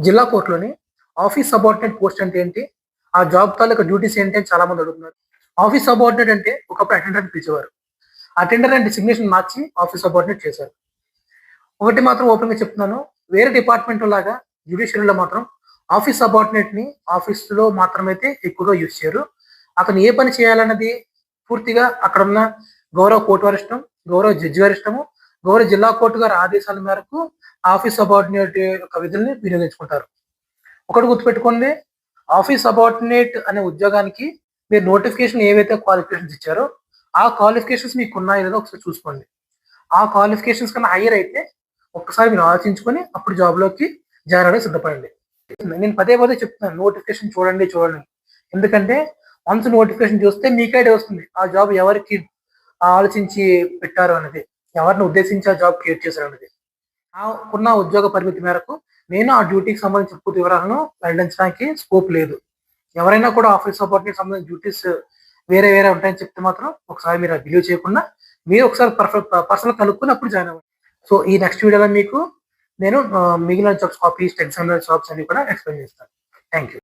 జిల్లా కోర్టులోని office subordinate post అంటే ఏంటి? ఆ జాబ్ తాలూకా డ్యూటీస్ ఏంటి అని చాలా మంది అడుగుతున్నారు. ఆఫీస్ సబార్డినేట్ అంటే ఒకప్పుడు అటెండర్ అని పిలిచేవారు. అటెండర్ అనే డిసిగ్నేషన్ మార్చి ఆఫీస్ సబార్డినేట్ చేశారు. ఒకటి మాత్రం ఓపెన్‌గా చెప్తున్నాను. వేరే డిపార్ట్‌మెంట్‌లో లాగా జ్యుడిషియరీలో మాత్రం ఆఫీస్ సబార్డినేట్‌ని ఆఫీస్‌లో మాత్రమైతే ఎక్కువగా యూజ్ చేయరు. అతను ఏ పని చేయాలన్నది పూర్తిగా అక్కడున్న గౌరవ కోర్ట్ వారి ఇష్టం, గౌరవ జడ్జి గారి ఇష్టము, గౌరవ జిల్లా కోర్ట్ గారి ఆదేశాల మేరకు ఆఫీస్ సబార్డినేట్ యొక్క విధుల్ని వినియోగించుకుంటారు. ఒకటి గుర్తుపెట్టుకోండి. ఆఫీస్ సబార్డినేట్ అనే ఉద్యోగానికి మీరు నోటిఫికేషన్ ఏవైతే క్వాలిఫికేషన్స్ ఇచ్చారో, ఆ క్వాలిఫికేషన్స్ మీకున్నాయో లేదో ఒకసారి చూసుకోండి. ఆ క్వాలిఫికేషన్స్ కన్నా హైయర్ అయితే ఒక్కసారి మీరు ఆలోచించుకొని అప్పుడు జాబ్‌లోకి జాయిన్ అవ్వడానికి సిద్ధపడండి. నేను పదే పదే చెప్తున్నాను నోటిఫికేషన్ చూడండి, చూడండి. ఎందుకంటే వన్స్ నోటిఫికేషన్ చూస్తే మీకే ఐడియా వస్తుంది. ఆ జాబ్ ఎవరికి ఆలోచించి పెట్టారు అన్నది. ఎవరిని ఉద్దేశించి ఆ జాబ్ క్రియేట్ చేశారన్నది. నాకున్న ఉద్యోగ పరిమితి మేరకు నేను ఆ డ్యూటీకి సంబంధించిన పూర్తి వివరాలను వెల్లడించడానికి స్కోప్ లేదు. ఎవరైనా కూడా ఆఫీస్ సపోర్ట్‌కి సంబంధించిన డ్యూటీస్ వేరే వేరే ఉంటాయని చెప్తే మాత్రం ఒకసారి మీరు అది బిలీవ్ చేయకుండా మీరు ఒకసారి పర్సనల్‌గా కనుక్కొని అప్పుడు జాయిన్ అవ్వండి. సో, ఈ నెక్స్ట్ వీడియోలో మీకు నేను మిగిలిన జాబ్స్ కాపీస్, ఎగ్జామినర్ జాబ్స్ అన్ని కూడా ఎక్స్‌ప్లెయిన్ చేస్తాను. Thank you.